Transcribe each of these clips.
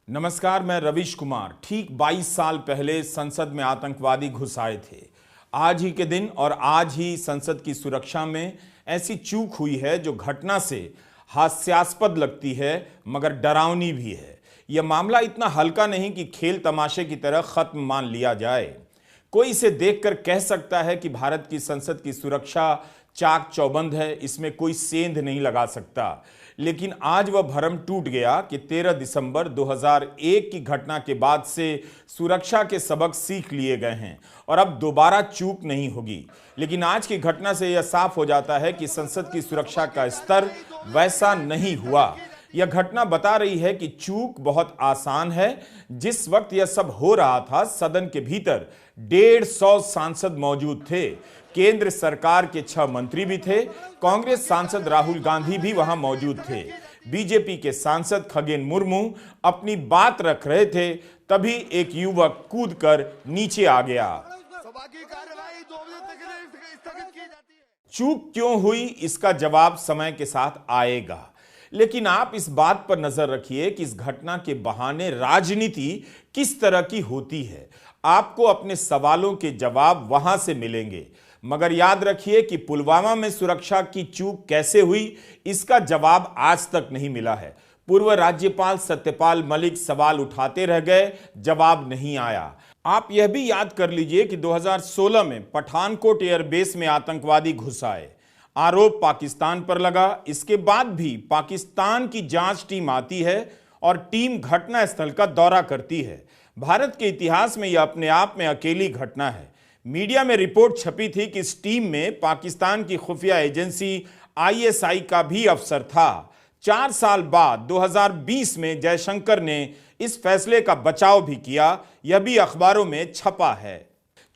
नमस्कार, मैं रविश कुमार। ठीक 22 साल पहले संसद में आतंकवादी घुस आए थे। आज ही के दिन और आज ही संसद की सुरक्षा में ऐसी चूक हुई है जो घटना से हास्यास्पद लगती है मगर डरावनी भी है। यह मामला इतना हल्का नहीं कि खेल तमाशे की तरह खत्म मान लिया जाए। कोई इसे देखकर कह सकता है कि भारत की संसद की सुरक्षा चाक चौबंद है, इसमें कोई सेंध नहीं लगा सकता। लेकिन आज वह भरम टूट गया कि 13 दिसंबर 2001 की घटना के बाद से सुरक्षा के सबक सीख लिए गए हैं और अब दोबारा चूक नहीं होगी। लेकिन आज की घटना से यह साफ हो जाता है कि संसद की सुरक्षा का स्तर वैसा नहीं हुआ। यह घटना बता रही है कि चूक बहुत आसान है। जिस वक्त यह सब हो रहा था, सदन के भीतर 150 सांसद मौजूद थे। केंद्र सरकार के 6 मंत्री भी थे। कांग्रेस सांसद राहुल गांधी भी वहां मौजूद थे। बीजेपी के सांसद खगेन मुर्मू अपनी बात रख रहे थे, तभी एक युवक कूदकर नीचे आ गया। सभा की कार्यवाही 2 बजे तक के लिए स्थगित की जाती है। चूक क्यों हुई, इसका जवाब समय के साथ आएगा। लेकिन आप इस बात पर नजर रखिए कि इस घटना के बहाने राजनीति किस तरह की होती है। आपको अपने सवालों के जवाब वहां से मिलेंगे, मगर याद रखिए कि पुलवामा में सुरक्षा की चूक कैसे हुई, इसका जवाब आज तक नहीं मिला है। पूर्व राज्यपाल सत्यपाल मलिक सवाल उठाते रह गए, जवाब नहीं आया। आप यह भी याद कर लीजिए कि 2016 में पठानकोट एयरबेस में आतंकवादी घुस आए। आरोप पाकिस्तान पर लगा। इसके बाद भी पाकिस्तान की जांच टीम आती है और टीम घटनास्थल का दौरा करती है। भारत के इतिहास में यह अपने आप में अकेली घटना है। मीडिया में रिपोर्ट छपी थी कि इस टीम में पाकिस्तान की खुफिया एजेंसी ISI का भी अफसर था। 4 साल बाद 2020 में जयशंकर ने इस फैसले का बचाव भी किया। यह भी अखबारों में छपा है।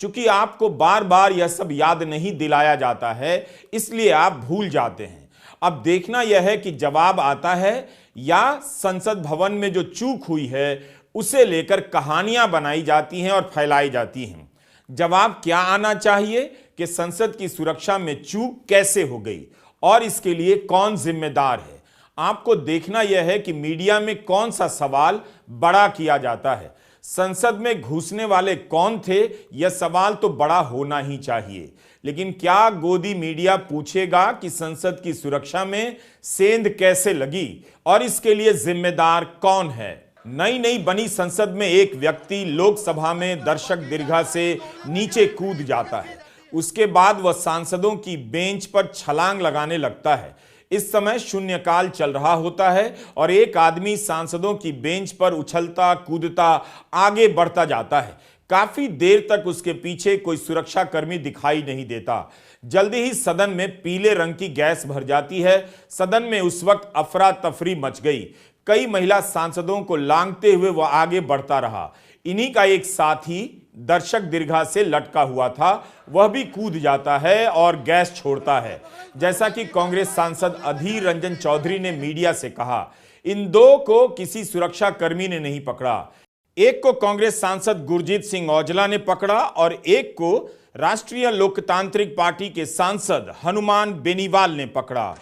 चूंकि आपको बार बार यह सब याद नहीं दिलाया जाता है, इसलिए आप भूल जाते हैं। अब देखना यह है कि जवाब आता है या संसद भवन में जो चूक हुई है उसे लेकर कहानियां बनाई जाती हैं और फैलाई जाती हैं। जवाब क्या आना चाहिए कि संसद की सुरक्षा में चूक कैसे हो गई और इसके लिए कौन जिम्मेदार है। आपको देखना यह है कि मीडिया में कौन सा सवाल बड़ा किया जाता है। संसद में घुसने वाले कौन थे, यह सवाल तो बड़ा होना ही चाहिए। लेकिन क्या गोदी मीडिया पूछेगा कि संसद की सुरक्षा में सेंध कैसे लगी और इसके लिए जिम्मेदार कौन है। नई बनी संसद में एक व्यक्ति लोकसभा में दर्शक दीर्घा से नीचे कूद जाता है। उसके बाद वह सांसदों की बेंच पर छलांग लगाने लगता है। इस समय शून्यकाल चल रहा होता है और एक आदमी सांसदों की बेंच पर उछलता कूदता आगे बढ़ता जाता है। काफी देर तक उसके पीछे कोई सुरक्षा कर्मी दिखाई नहीं देता। जल्दी ही सदन में पीले रंग की गैस भर जाती है। सदन में उस वक्त अफरा तफरी मच गई। कई महिला सांसदों को लांघते हुए वह आगे बढ़ता रहा। इन्हीं का एक साथी दर्शक दीर्घा से लटका हुआ था, वह भी कूद जाता है और गैस छोड़ता है। जैसा कि कांग्रेस सांसद अधीर रंजन चौधरी ने मीडिया से कहा, इन 2 को किसी सुरक्षा कर्मी ने नहीं पकड़ा। एक को कांग्रेस सांसद गुरजीत सिंह औजला ने पकड़ा और एक को राष्ट्रीय लोकतांत्रिक पार्टी के सांसद हनुमान बेनीवाल ने पकड़ा।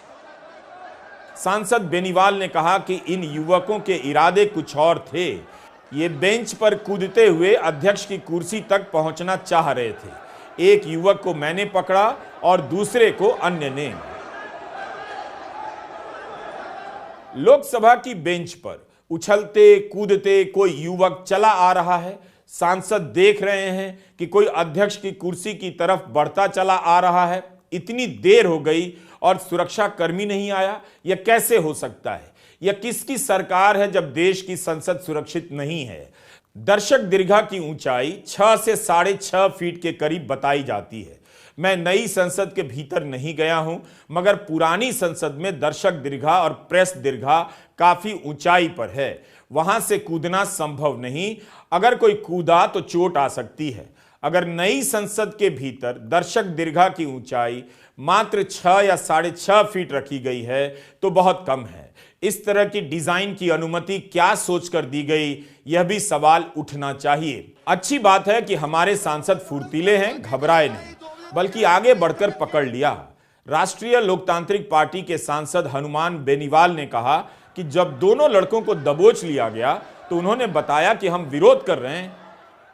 सांसद बेनीवाल ने कहा कि इन युवकों के इरादे कुछ और थे। ये बेंच पर कूदते हुए अध्यक्ष की कुर्सी तक पहुंचना चाह रहे थे। एक युवक को मैंने पकड़ा और दूसरे को अन्य ने। लोकसभा की बेंच पर उछलते कूदते कोई युवक चला आ रहा है। सांसद देख रहे हैं कि कोई अध्यक्ष की कुर्सी की तरफ बढ़ता चला आ रहा है। इतनी देर हो गई और सुरक्षा कर्मी नहीं आया। यह कैसे हो सकता है? यह किसकी सरकार है जब देश की संसद सुरक्षित नहीं है? दर्शक दीर्घा की ऊंचाई 6 से 6.5 फीट के करीब बताई जाती है। मैं नई संसद के भीतर नहीं गया हूं, मगर पुरानी संसद में दर्शक दीर्घा और प्रेस दीर्घा काफी ऊंचाई पर है। वहां से कूदना संभव नहीं। अगर कोई कूदा तो चोट आ सकती है। अगर नई संसद के भीतर दर्शक दीर्घा की ऊंचाई मात्र 6 या 6.5 फीट रखी गई है तो बहुत कम है। इस तरह की डिजाइन की अनुमति क्या सोचकर दी गई, यह भी सवाल उठना चाहिए। अच्छी बात है कि हमारे सांसद फुर्तीले हैं, घबराए नहीं, बल्कि आगे बढ़कर पकड़ लिया। राष्ट्रीय लोकतांत्रिक पार्टी के सांसद हनुमान बेनीवाल ने कहा कि जब दोनों लड़कों को दबोच लिया गया तो उन्होंने बताया कि हम विरोध कर रहे हैं।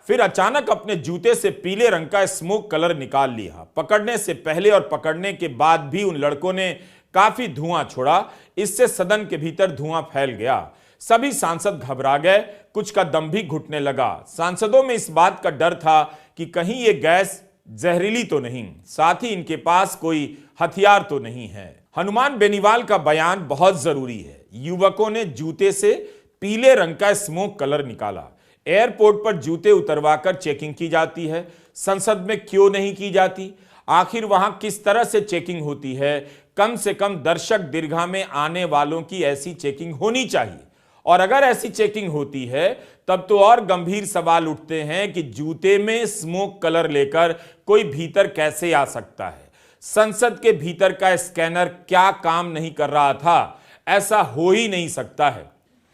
फिर अचानक अपने जूते से पीले रंग का स्मोक कलर निकाल लिया। पकड़ने से पहले और पकड़ने के बाद भी उन लड़कों ने काफी धुआं छोड़ा। इससे सदन के भीतर धुआं फैल गया। सभी सांसद घबरा गए, कुछ का दम भी घुटने लगा। सांसदों में इस बात का डर था कि कहीं ये गैस जहरीली तो नहीं, साथ ही इनके पास कोई हथियार तो नहीं है। हनुमान बेनीवाल का बयान बहुत जरूरी है। युवकों ने जूते से पीले रंग का स्मोक कलर निकाला। एयरपोर्ट पर जूते उतरवाकर चेकिंग की जाती है, संसद में क्यों नहीं की जाती? आखिर वहां किस तरह से चेकिंग होती है? कम से कम दर्शक दीर्घा में आने वालों की ऐसी चेकिंग होनी चाहिए। और अगर ऐसी चेकिंग होती है तब तो और गंभीर सवाल उठते हैं कि जूते में स्मोक कलर लेकर कोई भीतर कैसे आ सकता है? संसद के भीतर का स्कैनर क्या काम नहीं कर रहा था? ऐसा हो ही नहीं सकता है।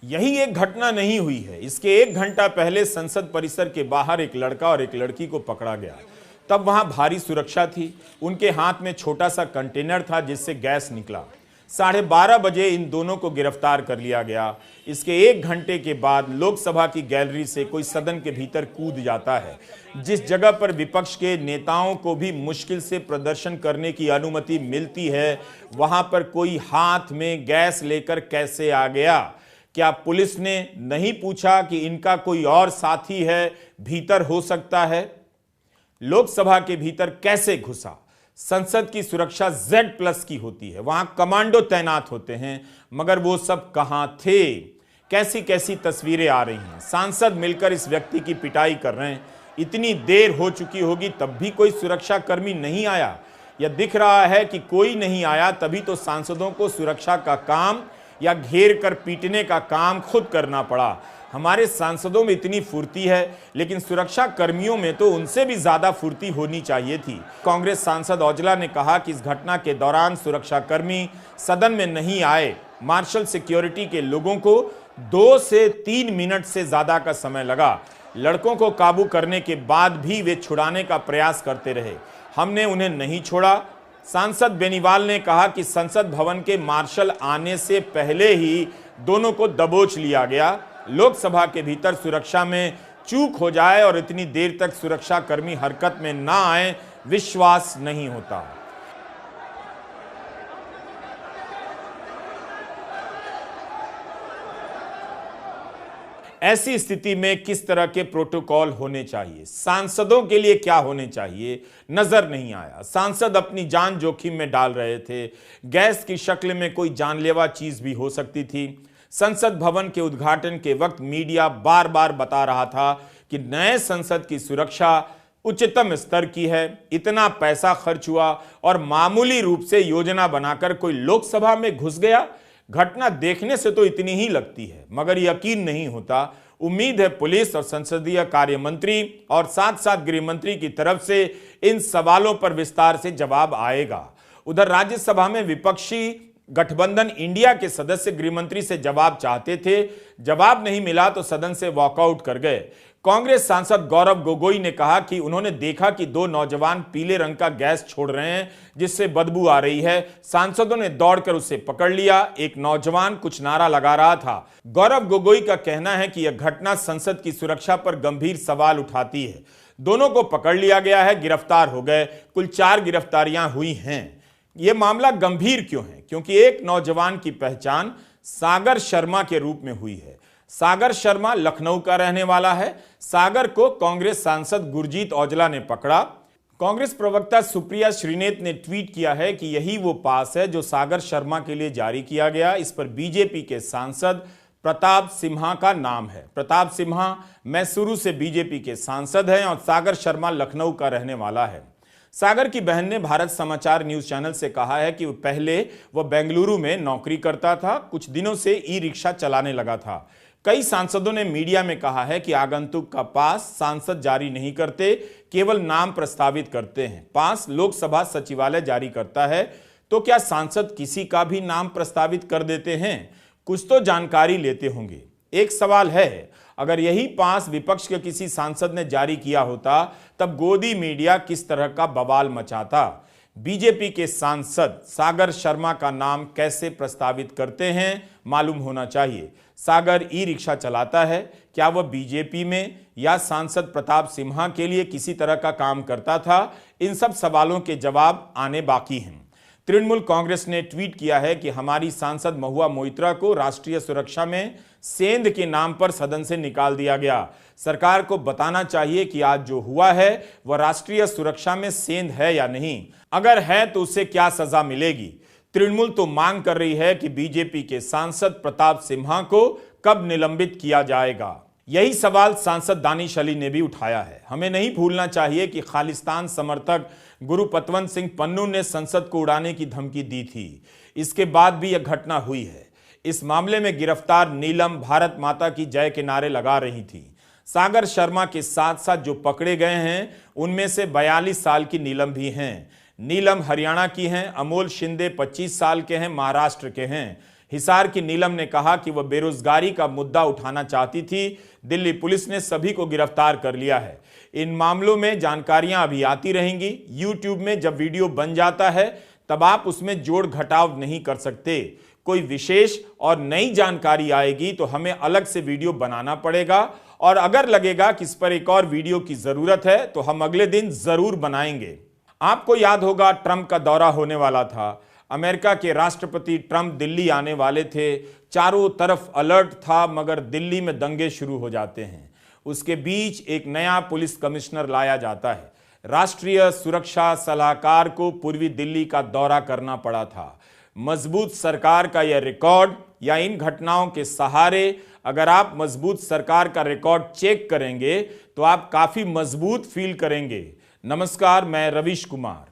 यही एक घटना नहीं हुई है, इसके 1 घंटा पहले संसद परिसर के बाहर एक लड़का और एक लड़की को पकड़ा गया। तब वहां भारी सुरक्षा थी। उनके हाथ में छोटा सा कंटेनर था जिससे गैस निकला। 12:30 बजे इन दोनों को गिरफ्तार कर लिया गया। इसके 1 घंटे के बाद लोकसभा की गैलरी से कोई सदन के भीतर कूद जाता है। जिस जगह पर विपक्ष के नेताओं को भी मुश्किल से प्रदर्शन करने की अनुमति मिलती है, वहां पर कोई हाथ में गैस लेकर कैसे आ गया? क्या पुलिस ने नहीं पूछा कि इनका कोई और साथी है, भीतर हो सकता है? लोकसभा के भीतर कैसे घुसा? संसद की सुरक्षा Z+ की होती है, वहां कमांडो तैनात होते हैं, मगर वो सब कहां थे? कैसी कैसी तस्वीरें आ रही हैं। सांसद मिलकर इस व्यक्ति की पिटाई कर रहे हैं। इतनी देर हो चुकी होगी तब भी कोई सुरक्षा कर्मी नहीं आया। यह दिख रहा है कि कोई नहीं आया, तभी तो सांसदों को सुरक्षा का काम या घेर कर पीटने का काम खुद करना पड़ा। हमारे सांसदों में इतनी फुर्ती है, लेकिन सुरक्षा कर्मियों में तो उनसे भी ज्यादा फुर्ती होनी चाहिए थी। कांग्रेस सांसद औजला ने कहा कि इस घटना के दौरान सुरक्षाकर्मी सदन में नहीं आए। मार्शल सिक्योरिटी के लोगों को 2 से 3 मिनट से ज्यादा का समय लगा। लड़कों को काबू करने के बाद भी वे छुड़ाने का प्रयास करते रहे। हमने उन्हें नहीं छोड़ा। सांसद बेनीवाल ने कहा कि संसद भवन के मार्शल आने से पहले ही दोनों को दबोच लिया गया। लोकसभा के भीतर सुरक्षा में चूक हो जाए और इतनी देर तक सुरक्षा कर्मी हरकत में ना आए, विश्वास नहीं होता। ऐसी स्थिति में किस तरह के प्रोटोकॉल होने चाहिए, सांसदों के लिए क्या होने चाहिए, नजर नहीं आया। सांसद अपनी जान जोखिम में डाल रहे थे। गैस की शक्ल में कोई जानलेवा चीज भी हो सकती थी। संसद भवन के उद्घाटन के वक्त मीडिया बार बार बता रहा था कि नए संसद की सुरक्षा उच्चतम स्तर की है। इतना पैसा खर्च हुआ और मामूली रूप से योजना बनाकर कोई लोकसभा में घुस गया। घटना देखने से तो इतनी ही लगती है, मगर यकीन नहीं होता। उम्मीद है पुलिस और संसदीय कार्य मंत्री और साथ साथ गृह मंत्री की तरफ से इन सवालों पर विस्तार से जवाब आएगा। उधर राज्यसभा में विपक्षी गठबंधन इंडिया के सदस्य गृह मंत्री से जवाब चाहते थे। जवाब नहीं मिला तो सदन से वॉकआउट कर गए। कांग्रेस सांसद गौरव गोगोई ने कहा कि उन्होंने देखा कि 2 नौजवान पीले रंग का गैस छोड़ रहे हैं जिससे बदबू आ रही है। सांसदों ने दौड़कर उसे पकड़ लिया। एक नौजवान कुछ नारा लगा रहा था। गौरव गोगोई का कहना है कि यह घटना संसद की सुरक्षा पर गंभीर सवाल उठाती है। दोनों को पकड़ लिया गया है, गिरफ्तार हो गए। कुल 4 गिरफ्तारियां हुई हैं। यह मामला गंभीर क्यों है? क्योंकि एक नौजवान की पहचान सागर शर्मा के रूप में हुई है। सागर शर्मा लखनऊ का रहने वाला है। सागर को कांग्रेस सांसद गुरजीत औजला ने पकड़ा। कांग्रेस प्रवक्ता सुप्रिया श्रीनेत ने ट्वीट किया है कि यही वो पास है जो सागर शर्मा के लिए जारी किया गया। इस पर बीजेपी के सांसद प्रताप सिम्हा का नाम है। प्रताप सिम्हा मैसूरू से बीजेपी के सांसद हैं और सागर शर्मा लखनऊ का रहने वाला है। सागर की बहन ने भारत समाचार न्यूज चैनल से कहा है कि पहले वह बेंगलुरु में नौकरी करता था, कुछ दिनों से ई-रिक्शा चलाने लगा था। कई सांसदों ने मीडिया में कहा है कि आगंतुक का पास सांसद जारी नहीं करते, केवल नाम प्रस्तावित करते हैं। पास लोकसभा सचिवालय जारी करता है, तो क्या सांसद किसी का भी नाम प्रस्तावित कर देते हैं? कुछ तो जानकारी लेते होंगे। एक सवाल है, अगर यही पास विपक्ष के किसी सांसद ने जारी किया होता तब गोदी मीडिया किस तरह का बवाल मचाता। बीजेपी के सांसद सागर शर्मा का नाम कैसे प्रस्तावित करते हैं, मालूम होना चाहिए। सागर ई रिक्शा चलाता है, क्या वह बीजेपी में या सांसद प्रताप सिम्हा के लिए किसी तरह का काम करता था? इन सब सवालों के जवाब आने बाकी हैं। तृणमूल कांग्रेस ने ट्वीट किया है कि हमारी सांसद महुआ मोइत्रा को राष्ट्रीय सुरक्षा में सेंध के नाम पर सदन से निकाल दिया गया। सरकार को बताना चाहिए कि आज जो हुआ है वह राष्ट्रीय सुरक्षा में सेंध है या नहीं। अगर है तो उसे क्या सजा मिलेगी। तृणमूल तो मांग कर रही है कि बीजेपी के सांसद प्रताप सिम्हा को कब निलंबित किया जाएगा। यही सवाल सांसद दानिश अली ने भी उठाया है। हमें नहीं भूलना चाहिए कि खालिस्तान समर्थक गुरु पतवंत सिंह पन्नू ने संसद को उड़ाने की धमकी दी थी। इसके बाद भी यह घटना हुई है। इस मामले में गिरफ्तार नीलम भारत माता की जय के नारे लगा रही थी। सागर शर्मा के साथ साथ जो पकड़े गए हैं उनमें से 42 साल की नीलम भी हैं। नीलम हरियाणा की हैं, अमोल शिंदे 25 साल के हैं, महाराष्ट्र के हैं। हिसार की नीलम ने कहा कि वह बेरोजगारी का मुद्दा उठाना चाहती थी। दिल्ली पुलिस ने सभी को गिरफ्तार कर लिया है। इन मामलों में जानकारियां अभी आती रहेंगी। यूट्यूब में जब वीडियो बन जाता है तब आप उसमें जोड़ घटाव नहीं कर सकते। कोई विशेष और नई जानकारी आएगी तो हमें अलग से वीडियो बनाना पड़ेगा, और अगर लगेगा कि इस पर एक और वीडियो की जरूरत है तो हम अगले दिन जरूर बनाएंगे। आपको याद होगा ट्रंप का दौरा होने वाला था। अमेरिका के राष्ट्रपति ट्रंप दिल्ली आने वाले थे। चारों तरफ अलर्ट था, मगर दिल्ली में दंगे शुरू हो जाते हैं। उसके बीच एक नया पुलिस कमिश्नर लाया जाता है। राष्ट्रीय सुरक्षा सलाहकार को पूर्वी दिल्ली का दौरा करना पड़ा था। मजबूत सरकार का यह रिकॉर्ड या इन घटनाओं के सहारे अगर आप मजबूत सरकार का रिकॉर्ड चेक करेंगे तो आप काफी मजबूत फील करेंगे। नमस्कार, मैं रवीश कुमार।